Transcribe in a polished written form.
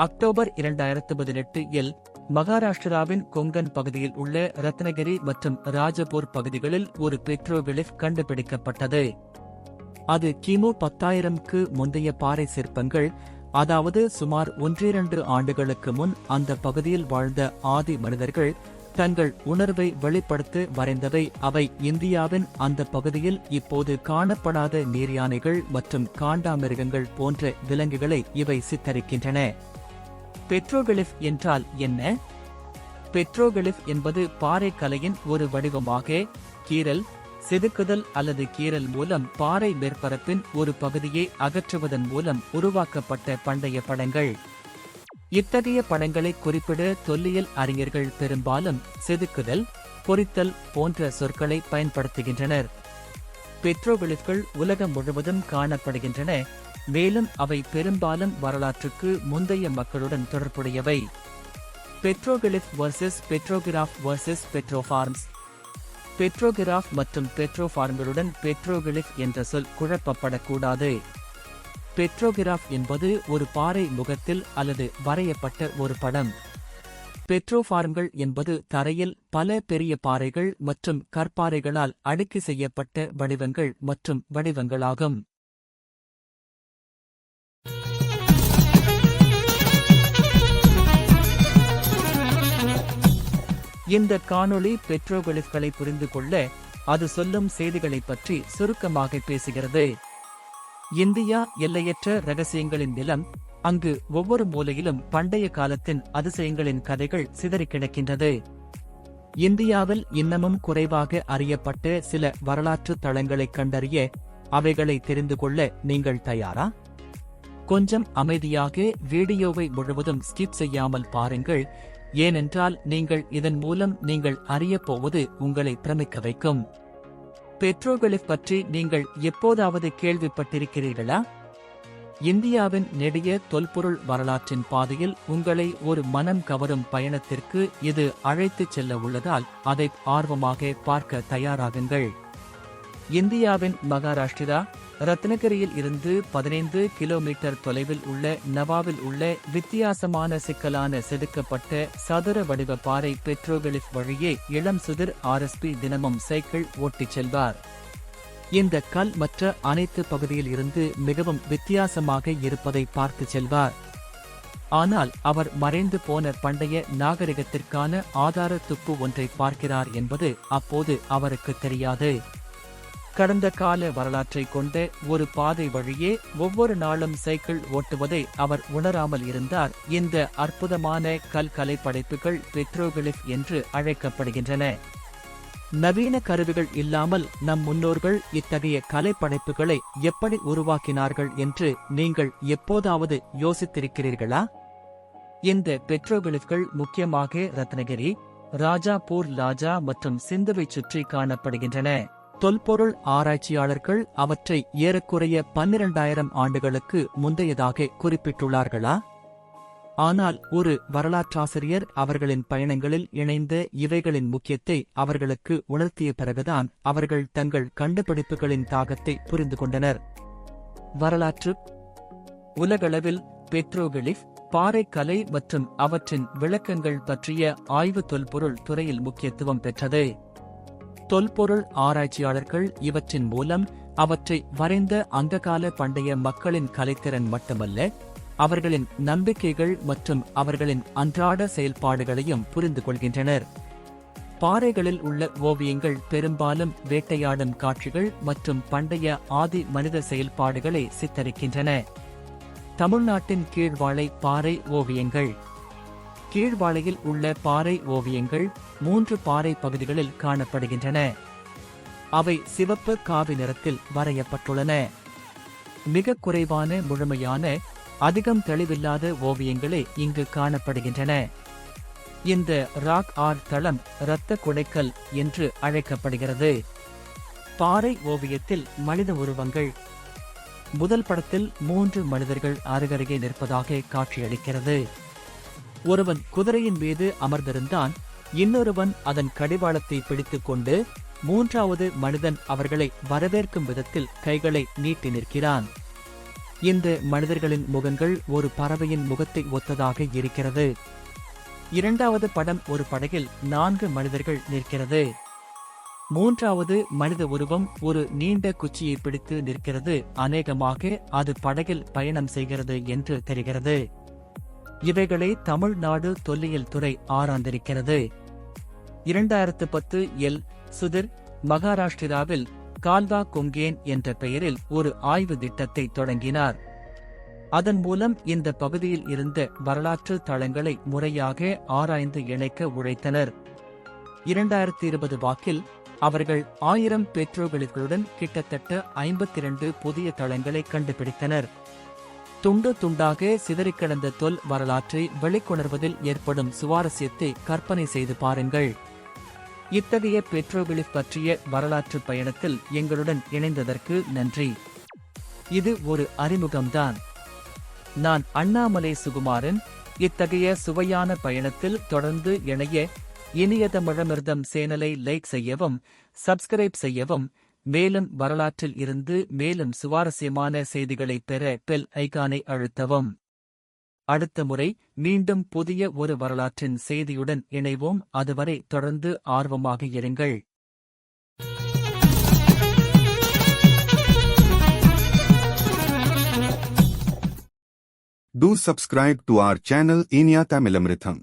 October 2018 இல் மகாராஷ்டிராவின் கொங்கன் பகுதியில் உள்ள ரத்னகிரி மற்றும் ராஜபூர் பகுதிகளில் ஒரு பெட்ரோகிளிஃப் கண்டுபிடிக்கப்பட்டது. அது கிமு 10,000க்கு முந்தைய பாறை சிற்பங்கள், அதாவது சுமார் 1-2 ஆண்டுகளுக்கு முன் அந்த பகுதியில் வாழ்ந்த ஆதி மனிதர்கள் தங்கள் உணர்வை வெளிப்படுத்த வரைந்தவை. அவை இந்தியாவின் அந்த பகுதியில் இப்போது காணப்படாத நீர்யானைகள் மற்றும் காண்டாமிருகங்கள் போன்ற விலங்குகளை இவை சித்தரிக்கின்றன. பெட்ரோகிளிஃப் என்றால் என்ன? பெட்ரோகிளிஃப் என்பது பாறை கலையின் ஒரு வடிவமாக கீறல், செதுக்குதல் அல்லது கீறல் மூலம் பாறை மேற்பரப்பின் ஒரு பகுதியை அகற்றுவதன் மூலம் உருவாக்கப்பட்ட பண்டைய படங்கள். இத்தகைய படங்களை குறிப்பிட தொல்லியல் அறிஞர்கள் பெரும்பாலும் செதுக்குதல், பொறித்தல் போன்ற சொற்களை பயன்படுத்துகின்றனர். பெட்ரோகிளிஃப்கள் உலகம் முழுவதும் காணப்படுகின்றன, மேலும் அவை பெரும்பாலும் வரலாற்றுக்கு முந்தைய மக்களுடன் தொடர்புடையவை. பெட்ரோகிளிஃப் வர்சஸ் பெட்ரோகிராஃப் வர்சஸ் பெட்ரோஃபார்ம்ஸ். பெட்ரோகிராஃப் மற்றும் பெட்ரோஃபார்ம்களுடன் பெட்ரோகிளிஃப் என்ற சொல் குழப்பப்படக்கூடாது. பெட்ரோகிராஃப் என்பது ஒரு பாறை முகத்தில் அல்லது வரையப்பட்ட ஒரு படம். பெட்ரோஃபார்ம்கள் என்பது தரையில் பல பெரிய பாறைகள் மற்றும் கற்பாறைகளால் அடுக்கி செய்யப்பட்ட வடிவங்கள் மற்றும் வடிவங்களாகும். இந்த காணொளி பெட்ரோகிளிஃப்களை புரிந்து கொள்ள அது சொல்லும் செய்திகளைப் பற்றி சுருக்கமாக பேசுகிறது. இந்தியா எல்லையற்ற ரகசியங்களின் நிலம். அங்கு ஒவ்வொரு மூலையிலும் பண்டைய காலத்தின் அதிசயங்களின் கதைகள் சிதறிக் கிடக்கின்றது. இந்தியாவில் இன்னமும் குறைவாக அறியப்பட்ட சில வரலாற்று தளங்களை கண்டறிய, அவைகளை தெரிந்து கொள்ள நீங்கள் தயாரா? கொஞ்சம் அமைதியாக வீடியோவை முழுவதும் ஸ்கிப் செய்யாமல் பாருங்கள், ஏனென்றால் நீங்கள் இதன் மூலம் நீங்கள் அறியப் போவது உங்களை பிரமிக்க வைக்கும். பெட்ரோகிளிஃப் பற்றி நீங்கள் எப்போதாவது கேள்விப்பட்டிருக்கிறீர்களா? இந்தியாவின் நெடிய தொல்பொருள் வரலாற்றின் பாதையில் உங்களை ஒரு மனம் கவரும் பயணத்திற்கு இது அழைத்துச் செல்ல உள்ளதால் அதை ஆர்வமாக பார்க்க தயாராகுங்கள். இந்தியாவின் மகாராஷ்டிரா ரத்னகிரியில் இருந்து 15 கிலோமீட்டர் தொலைவில் உள்ள நவாவில் உள்ள வித்தியாசமான சிக்கலான செதுக்கப்பட்ட சதுர வடிவ பாறை பெட்ரோகிளிஃப் வழியே இளம் சுதிர் RSP தினமும் சைக்கிள் ஓட்டிச் செல்வார். இந்த கல் மற்ற அனைத்து பகுதியில் இருந்து மிகவும் வித்தியாசமாக இருப்பதை பார்த்து செல்வார். ஆனால் அவர் மறைந்து போன பண்டைய நாகரிகத்திற்கான ஆதார துப்பு ஒன்றை பார்க்கிறார் என்பது அப்போது அவருக்கு தெரியாது. கடந்த கால வரலாற்றை கொண்ட ஒரு பாதை வழியே ஒவ்வொரு நாளும் சைக்கிள் ஓட்டுவதை அவர் உணராமல் இருந்தார். இந்த அற்புதமான கல் கலைப்படைப்புகள் பெட்ரோகிளிஃப் என்று அழைக்கப்படுகின்றன. நவீன கருவிகள் இல்லாமல் நம் முன்னோர்கள் இத்தகைய கலைப்படைப்புகளை எப்படி உருவாக்கினார்கள் என்று நீங்கள் எப்போதாவது யோசித்திருக்கிறீர்களா? இந்த பெட்ரோகிளிஃப்கள் முக்கியமாக ரத்னகிரி, ராஜாபூர் லாஜா மற்றும் சிந்துவைச் சுற்றி காணப்படுகின்றன. தொல்பொருள் ஆராய்ச்சியாளர்கள் அவற்றை ஏறக்குறைய 12,000 ஆண்டுகளுக்கு முந்தையதாக குறிப்பிட்டுள்ளார்களா? ஆனால் ஒரு வரலாற்றாசிரியர் அவர்களின் பயணங்களில் இணைந்த இவைகளின் முக்கியத்தை அவர்களுக்கு உணர்த்திய பிறகுதான் அவர்கள் தங்கள் கண்டுபிடிப்புகளின் தாக்கத்தை புரிந்து கொண்டனர். வரலாற்று உலகளவில் பெட்ரோகிளிஃப், பாறைக்கலை மற்றும் அவற்றின் விளக்கங்கள் பற்றிய ஆய்வு தொல்பொருள் துறையில் முக்கியத்துவம் பெற்றது. தொல்பொருள் ஆராய்ச்சியாளர்கள் இவற்றின் மூலம் அவற்றை வரைந்த அங்ககால பண்டைய மக்களின் கலைத்திறன் மட்டுமல்ல, அவர்களின் நம்பிக்கைகள் மற்றும் அவர்களின் அன்றாட செயல்பாடுகளையும் புரிந்து கொள்கின்றனர். பாறைகளில் உள்ள ஓவியங்கள் பெரும்பாலும் வேட்டையாடும் காட்சிகள் மற்றும் பண்டைய ஆதி மனித செயல்பாடுகளை சித்தரிக்கின்றன. தமிழ்நாட்டின் கீழ்வாளை பாறை ஓவியங்கள். கீழ்வாளையில் உள்ள பாறை ஓவியங்கள் 3 பாறை பகுதிகளில் காணப்படுகின்றன. அவை சிவப்பு காவி நிறத்தில் வரையப்பட்டுள்ளன. மிக குறைவான முழுமையான, அதிகம் தெளிவில்லாத ஓவியங்களே இங்கு காணப்படுகின்றன. இந்த ராக் ஆர்ட் தளம் இரத்த குடைக்கல் என்று அழைக்கப்படுகிறது. பாறை ஓவியத்தில் மனித உருவங்கள். முதல் படத்தில் 3 மனிதர்கள் அருகருகே நிற்பதாக காட்சியளிக்கிறது. ஒருவன் குதிரையின் மீது அமர்ந்திருந்தான், இன்னொருவன் அதன் கடிவாளத்தை பிடித்துக் கொண்டு, 3வது மனிதன் அவர்களை வரவேற்கும் விதத்தில் கைகளை நீட்டி நிற்கிறான். இந்த மனிதர்களின் முகங்கள் ஒரு பறவையின் முகத்தை ஒத்ததாக இருக்கிறது. இரண்டாவது படம் ஒரு படகில் 4 மனிதர்கள் நிற்கிறது. மூன்றாவது மனித உருவம் ஒரு நீண்ட குச்சியை பிடித்து நிற்கிறது. அநேகமாக அது படகில் பயணம் செய்கிறது என்று தெரிகிறது. இவைகளை தமிழ்நாடு தொல்லியல் துறை ஆராய்ந்திருக்கிறது. 2010 சுதிர் மகாராஷ்டிராவில் கால்வா கொங்கேன் என்ற பெயரில் ஒரு ஆய்வு திட்டத்தை தொடங்கினார். அதன் மூலம் இந்த பகுதியில் இருந்த வரலாற்று தளங்களை முறையாக ஆராய்ந்து இணைக்க உழைத்தனர். 2020 வாக்கில் அவர்கள் 1000 பெட்ரோக்களுடன் கிட்டத்தட்ட 52 புதிய தளங்களை கண்டுபிடித்தனர். துண்டு துண்டாக சிதறிக்கிடந்த தொல் வரலாற்றை வெளிக்கொணர்வதில் ஏற்படும் சுவாரஸ்யத்தை கற்பனை செய்து பாருங்கள். இத்தகைய பெட்ரோகிளிஃப் பற்றிய வரலாற்று பயணத்தில் எங்களுடன் இணைந்ததற்கு நன்றி. இது ஒரு அறிமுகம்தான். நான் அண்ணாமலை சுகுமாரன். இத்தகைய சுவையான பயணத்தில் தொடர்ந்து இணைய இனியதமிழமிர்தம் சேனலை லைக் செய்யவும், சப்ஸ்கிரைப் செய்யவும், மேலும் வரலாற்றில் இருந்து மேலும் சுவாரஸ்யமான செய்திகளை பெற பெல் ஐகானை அழுத்தவும். அடுத்த முறை மீண்டும் புதிய ஒரு வரலாற்றின் செய்தியுடன் இணைவோம். அதுவரை தொடர்ந்து ஆர்வமாக இருங்கள். Do subscribe to our channel Inia Tamilamritham.